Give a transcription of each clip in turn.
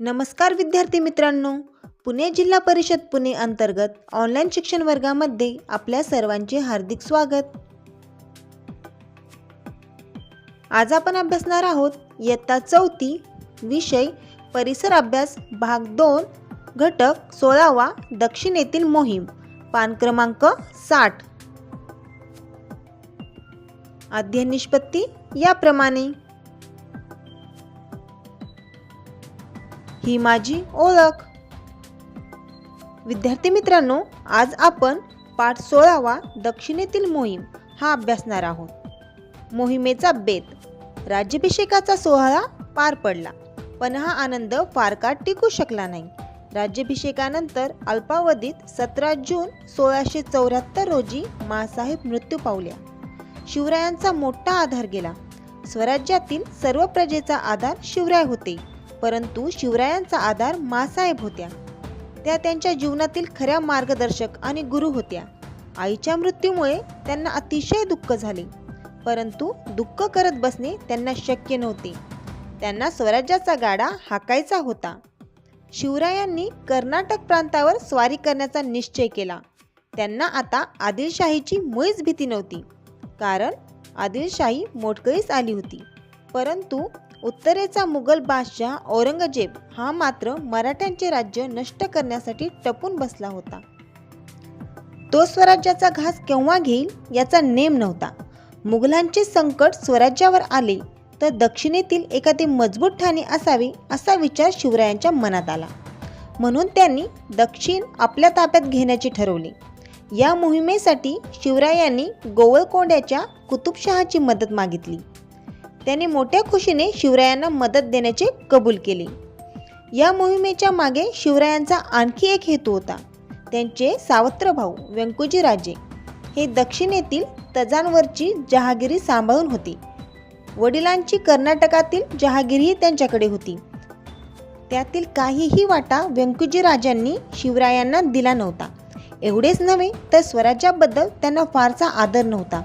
नमस्कार विद्यार्थी मित्रांनो, पुणे जिल्हा परिषद पुणे अंतर्गत ऑनलाईन शिक्षण वर्गामध्ये आपल्या सर्वांचे हार्दिक स्वागत। आज आपण अभ्यासणार आहोत इयत्ता 4 विषय परिसर अभ्यास भाग 2 घटक 16वा दक्षिणेतील मोहीम पान क्रमांक 60। अध्ययन निष्पत्ती याप्रमाणे। ही माझी ओळख। विद्यार्थी मित्रांनो, आज आपण पाठ 16वा दक्षिणेतील मोहीम हा अभ्यासणार आहोत। मोहिमेचा बेत। राज्याभिषेकाचा सोहळा पार पडला, पण हा आनंद फार काळ टिकू शकला नाही। राज्याभिषेकानंतर अल्पावधीत 17 जून 1674 रोजी माँसाहेब मृत्यू पावल्या। शिवरायांचा मोठा आधार गेला। स्वराज्यातील सर्व प्रजेचा आधार शिवराय होते, परंतु शिवरायांचा आधार माँसाहेब होत्या। त्या त्यांच्या जीवनातील खऱ्या मार्गदर्शक आणि गुरु होत्या। आईच्या मृत्यूमुळे त्यांना अतिशय दुःख झाले, परंतु दुःख करत बसणे त्यांना शक्य नव्हते। त्यांना स्वराज्याचा गाडा हाकायचा होता। शिवरायांनी कर्नाटक प्रांतावर स्वारी करण्याचा निश्चय केला। त्यांना आता आदिलशाहीची मुळीच भीती नव्हती, कारण आदिलशाही मोडकळीस आली होती। परंतु उत्तरेचा मुघल बादशाह औरंगजेब हा मात्र मराठ्यांचे राज्य नष्ट करण्यासाठी टपून बसला होता। तो स्वराज्याचा घास केव्हा घेईल याचा नेम नव्हता। मुघलांचे संकट स्वराज्यावर आले तर दक्षिणेतील एखादे मजबूत ठाणे असावे असा विचार शिवरायांच्या मनात आला। म्हणून त्यांनी दक्षिण आपल्या ताब्यात घेण्याचे ठरवले। या मोहिमेसाठी शिवरायांनी गोवळकोंड्याच्या कुतुबशहाची मदत मागितली। त्याने मोठ्या खुशीने शिवरायांना मदत देण्याचे कबूल केले। या मोहिमेच्या मागे शिवरायांचा आणखी एक हेतू होता। त्यांचे सावत्र भाऊ व्यंकोजी राजे हे दक्षिणेतील तंजावरची जहागिरी सांभाळून होते। वडिलांची कर्नाटकातील जहागिरीही त्यांच्याकडे होती। त्यातील काहीही वाटा व्यंकोजी राजांनी शिवरायांना दिला नव्हता। एवढेच नव्हे तर स्वराज्याबद्दल त्यांना फारसा आदर नव्हता।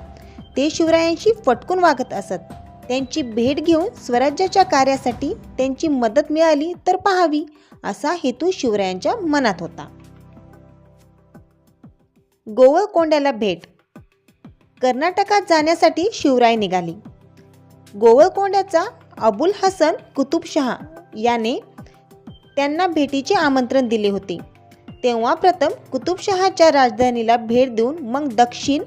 ते शिवरायांशी फटकून वागत असत। त्यांची भेट घेऊन स्वराज्याच्या कार्यासाठी त्यांची मदत मिळाली तर पाहावी असा हेतू शिवरायांच्या मनात होता। गोवळकोंड्याला भेट। कर्नाटकात जाण्यासाठी शिवराय निघाले। गोवळकोंड्याचा अबुल हसन कुतुबशहा याने त्यांना भेटीचे आमंत्रण दिले होते। तेव्हा प्रथम कुतुबशहाच्या राजधानीला भेट देऊन मग दक्षिण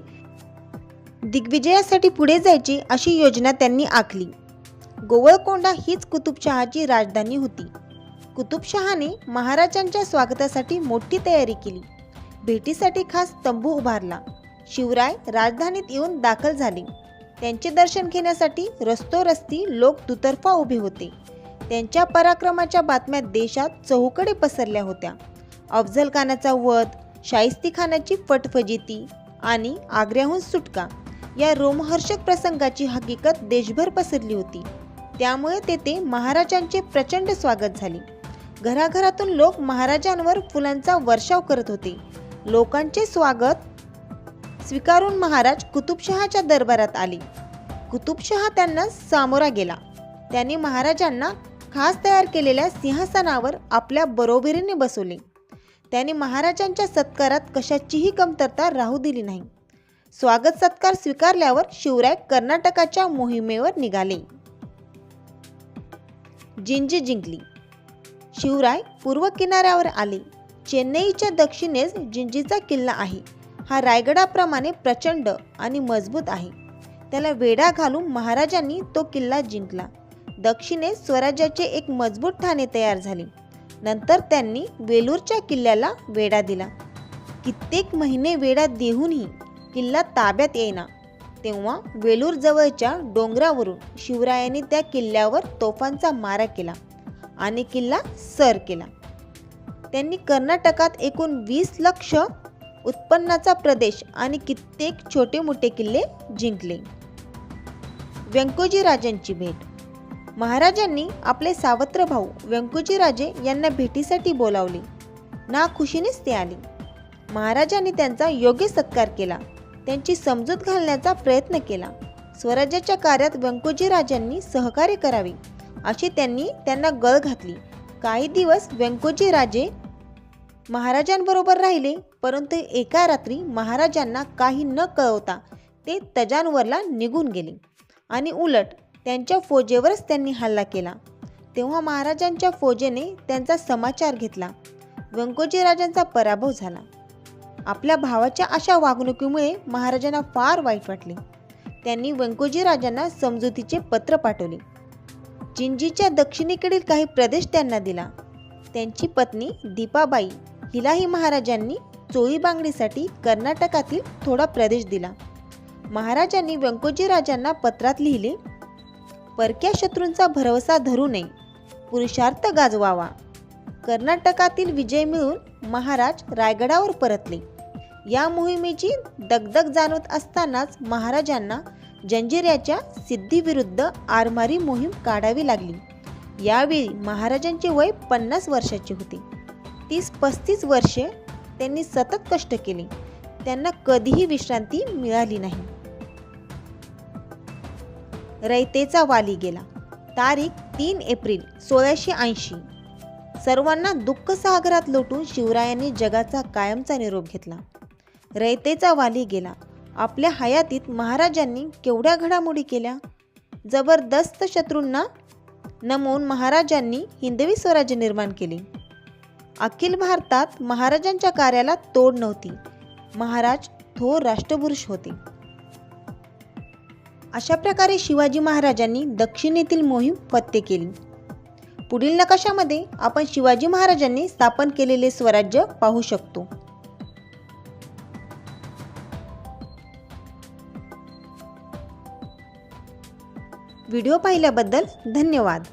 दिग्विजयासाठी पुढे जायची अशी योजना त्यांनी आखली। गोवळकोंडा हीच कुतुबशहाची राजधानी होती। कुतुबशहाने महाराजांच्या स्वागतासाठी मोठी तयारी केली। भेटीसाठी खास तंबू उभारला। शिवराय राजधानीत येऊन दाखल झाले। त्यांचे दर्शन घेण्यासाठी रस्तोरस्ती लोक दुतर्फा उभे होते। त्यांच्या पराक्रमाच्या बातम्या देशात चहूकडे पसरल्या होत्या। अफझलखानाचा वध, शाहिस्तेखानाची फटफजिती आणि आग्र्याहून सुटका या रोमहर्षक प्रसंगाची हकीकत देशभर पसरली होती। त्यामुळे तेथे महाराजांचे प्रचंड स्वागत झाले। घराघरातून लोक महाराजांवर फुलांचा वर्षाव करत होते। लोकांचे स्वागत स्वीकारून महाराज कुतुबशहाच्या दरबारात आले। कुतुबशहा त्यांना सामोरा गेला। त्यांनी महाराजांना खास तयार केलेल्या सिंहासनावर आपल्या बरोबरीने बसवले। त्यांनी महाराजांच्या सत्कारात कशाचीही कमतरता राहू दिली नाही। स्वागत सत्कार स्वीकारल्यावर शिवराय कर्नाटकाच्या मोहिमेवर निघाले। जिंजी जिंकली। शिवराय पूर्व किनाऱ्यावर आले। चेन्नईच्या दक्षिणेस जिंजीचा किल्ला आहे। हा रायगडाप्रमाणे प्रचंड आणि मजबूत आहे। त्याला वेढा घालून महाराजांनी तो किल्ला जिंकला। दक्षिणेस स्वराज्याचे एक मजबूत ठाणे तयार झाले। नंतर त्यांनी वेलूरच्या किल्ल्याला वेढा दिला। कित्येक महिने वेढा देऊनही किल्ला ताब्यात येईना। तेव्हा वेलूर जवळच्या डोंगरावरून शिवरायांनी त्या किल्ल्यावर तोफांचा मारा केला आणि किल्ला सर केला। त्यांनी कर्नाटकात एकूण 20 लाख उत्पन्नाचा प्रदेश आणि कित्येक छोटे मोठे किल्ले जिंकले। व्यंकोजी राजांची भेट। महाराजांनी आपले सावत्र भाऊ व्यंकोजी राजे यांना भेटीसाठी बोलावले। नाखुशीनेच ते आले। महाराजांनी त्यांचा योग्य सत्कार केला। त्यांची समजूत घालण्याचा प्रयत्न केला। स्वराज्याच्या कार्यात व्यंकोजी राजांनी सहकार्य करावे अशी त्यांनी त्यांना गळ घातली। काही दिवस व्यंकोजी राजे महाराजांबरोबर राहिले, परंतु एका रात्री महाराजांना काही न कळवता ते तंजावरला निघून गेले आणि उलट त्यांच्या फौजेवरच त्यांनी हल्ला केला. तेव्हा महाराजांच्या फौजेने त्यांचा समाचार घेतला. व्यंकोजी राजांचा पराभव झाला. आपल्या भावाच्या अशा वागणुकीमुळे महाराजांना फार वाईट वाटले. त्यांनी व्यंकोजी राजांना समजुतीचे पत्र पाठवले. जिंजीच्या दक्षिणेकडील काही प्रदेश त्यांना दिला. त्यांची पत्नी दीपाबाई हिलाही महाराजांनी चोळी बांगडीसाठी कर्नाटकातील थोडा प्रदेश दिला. महाराजांनी व्यंकोजी राजांना पत्रात लिहिले, परक्या शत्रूंचा भरवसा धरू नये, पुरुषार्थ गाजवावा. कर्नाटकातील विजय मिळून महाराज रायगडावर परतले. या मोहिमेची दगदग जाणवत असतानाच महाराजांना जंजिऱ्याच्या सिद्धीविरुद्ध आरमारी मोहीम काढावी लागली. यावेळी महाराजांचे वय 50 वर्षाचे होते. 30-35 वर्षे त्यांनी सतत कष्ट केले. त्यांना कधीही विश्रांती मिळाली नाही. रयतेचा वाली गेला. तारीख 3 एप्रिल 1680. सर्वांना दुःख सागरात लोटून शिवरायांनी जगाचा कायमचा निरोप घेतला. रयतेचा वाली गेला. आपल्या हयातीत महाराजांनी केवढ्या घडामोडी केल्या. जबरदस्त शत्रूंना नमवून महाराजांनी हिंदवी स्वराज्य निर्माण केले. अखिल भारतात महाराजांच्या कार्याला तोड नव्हती. महाराज थोर राष्ट्रपुरुष होते. अशा प्रकारे शिवाजी महाराजांनी दक्षिणेतील मोहीम फत्ते केली. पुढील नकाशामध्ये आपण शिवाजी महाराजांनी स्थापन केलेले स्वराज्य पाहू शकतो. व्हिडिओ पाहिल्याबद्दल धन्यवाद.